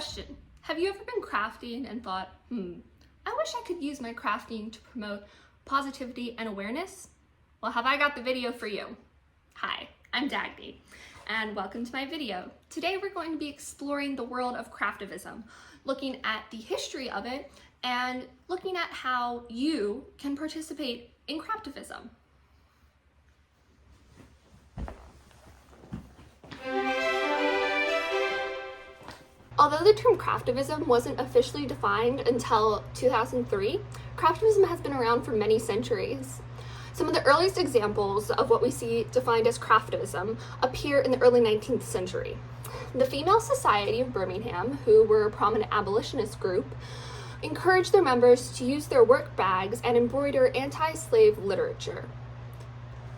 Question: have you ever been crafting and thought, I wish I could use my crafting to promote positivity and awareness? Well, have I got the video for you. Hi, I'm Dagny, and welcome to my video. Today we're going to be exploring the world of Craftivism, looking at the history of it, and looking at how you can participate in Craftivism. Although the term Craftivism wasn't officially defined until 2003, Craftivism has been around for many centuries. Some of the earliest examples of what we see defined as Craftivism appear in the early 19th century. The Female Society of Birmingham, who were a prominent abolitionist group, encouraged their members to use their work bags and embroider anti-slave literature.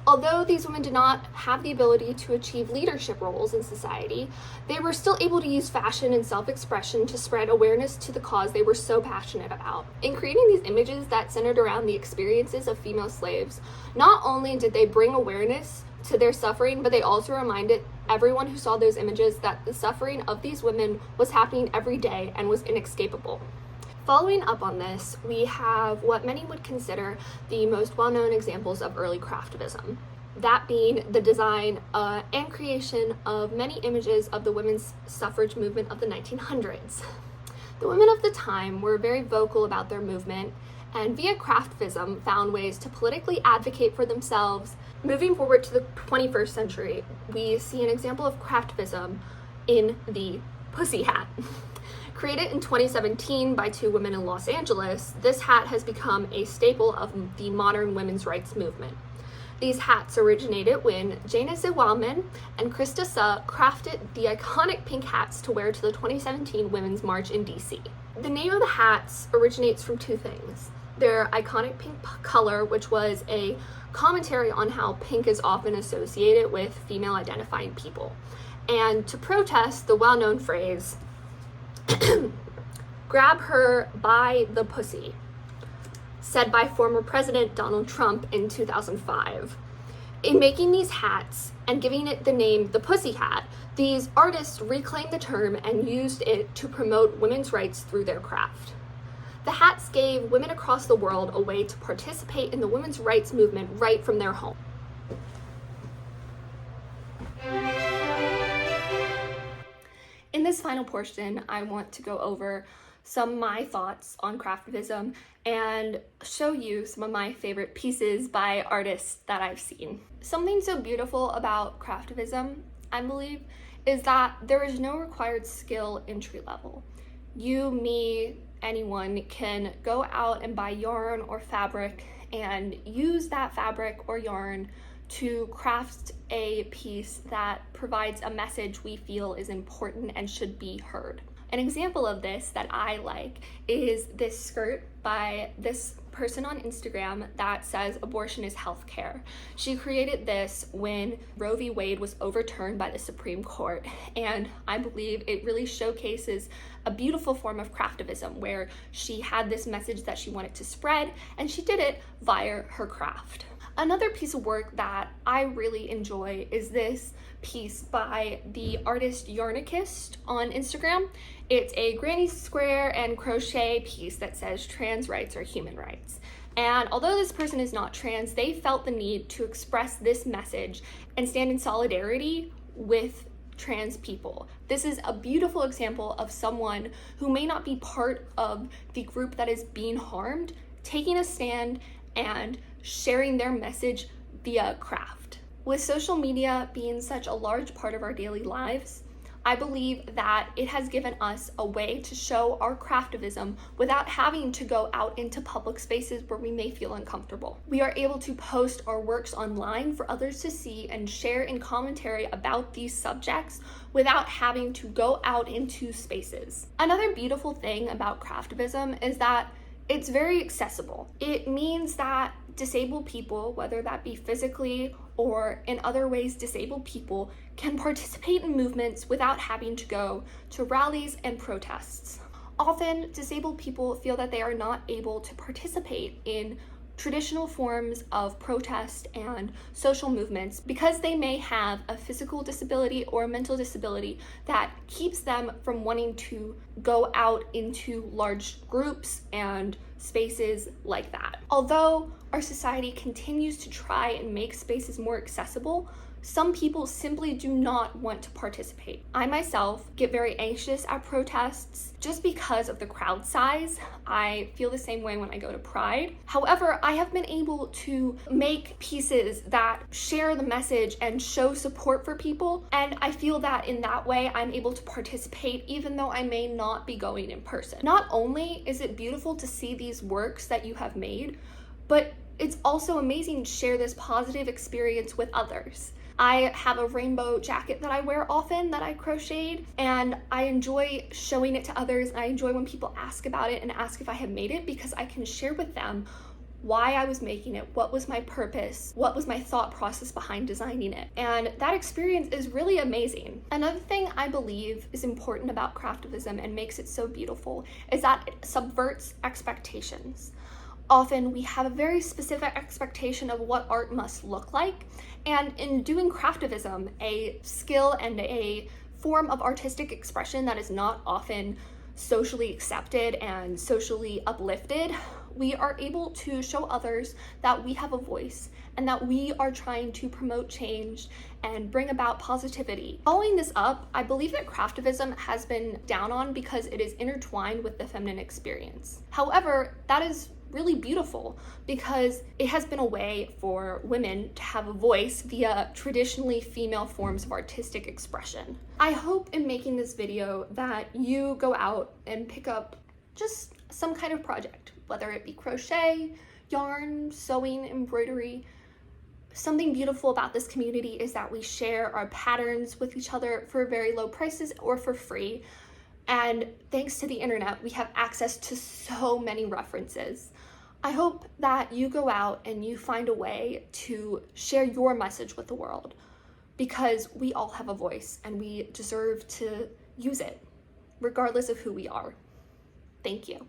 Although these women did not have the ability to achieve leadership roles in society, they were still able to use fashion and self-expression to spread awareness to the cause they were so passionate about. In creating these images that centered around the experiences of female slaves, not only did they bring awareness to their suffering, but they also reminded everyone who saw those images that the suffering of these women was happening every day and was inescapable. Following up on this, we have what many would consider the most well-known examples of early Craftivism, that being the design and creation of many images of the women's suffrage movement of the 1900s. The women of the time were very vocal about their movement, and via Craftivism found ways to politically advocate for themselves. Moving forward to the 21st century, we see an example of Craftivism in the pussy hat. Created in 2017 by two women in Los Angeles, this hat has become a staple of the modern women's rights movement. These hats originated when Jana Zawalman and Krista Suh crafted the iconic pink hats to wear to the 2017 Women's March in DC. The name of the hats originates from two things: their iconic pink color, which was a commentary on how pink is often associated with female identifying people, and to protest the well-known phrase, "grab her by the pussy," said by former President Donald Trump in 2005. In making these hats and giving it the name the pussy hat, these artists reclaimed the term and used it to promote women's rights through their craft. The hats gave women across the world a way to participate in the women's rights movement right from their home. In this final portion, I want to go over some of my thoughts on Craftivism and show you some of my favorite pieces by artists that I've seen. Something so beautiful about Craftivism, I believe, is that there is no required skill entry level. You, me, anyone can go out and buy yarn or fabric and use that fabric or yarn to craft a piece that provides a message we feel is important and should be heard. An example of this that I like is this skirt by this person on Instagram that says abortion is healthcare. She created this when Roe v. Wade was overturned by the Supreme Court, and I believe it really showcases a beautiful form of Craftivism where she had this message that she wanted to spread, and she did it via her craft. Another piece of work that I really enjoy is this piece by the artist Yarnicist on Instagram. It's a granny square and crochet piece that says trans rights are human rights. And although this person is not trans, they felt the need to express this message and stand in solidarity with trans people. This is a beautiful example of someone who may not be part of the group that is being harmed, taking a stand and sharing their message via craft. With social media being such a large part of our daily lives, I believe that it has given us a way to show our Craftivism without having to go out into public spaces where we may feel uncomfortable. We are able to post our works online for others to see and share in commentary about these subjects without having to go out into spaces. Another beautiful thing about Craftivism is that it's very accessible. It means that disabled people, whether that be physically or in other ways disabled people, can participate in movements without having to go to rallies and protests. Often, disabled people feel that they are not able to participate in traditional forms of protest and social movements, because they may have a physical disability or a mental disability that keeps them from wanting to go out into large groups and spaces like that. Although our society continues to try and make spaces more accessible, some people simply do not want to participate. I myself get very anxious at protests just because of the crowd size. I feel the same way when I go to Pride. However, I have been able to make pieces that share the message and show support for people, and I feel that in that way I'm able to participate even though I may not be going in person. Not only is it beautiful to see these works that you have made, but it's also amazing to share this positive experience with others. I have a rainbow jacket that I wear often that I crocheted, and I enjoy showing it to others, and I enjoy when people ask about it and ask if I have made it, because I can share with them why I was making it, what was my purpose, what was my thought process behind designing it. And that experience is really amazing. Another thing I believe is important about Craftivism and makes it so beautiful is that it subverts expectations. Often we have a very specific expectation of what art must look like, and in doing Craftivism, a skill and a form of artistic expression that is not often socially accepted and socially uplifted, we are able to show others that we have a voice and that we are trying to promote change and bring about positivity. Following this up, I believe that Craftivism has been down on because it is intertwined with the feminine experience. However, that is really beautiful because it has been a way for women to have a voice via traditionally female forms of artistic expression. I hope in making this video that you go out and pick up just some kind of project, whether it be crochet, yarn, sewing, embroidery. Something beautiful about this community is that we share our patterns with each other for very low prices or for free. And thanks to the internet, we have access to so many references. I hope that you go out and you find a way to share your message with the world, because we all have a voice and we deserve to use it, regardless of who we are. Thank you.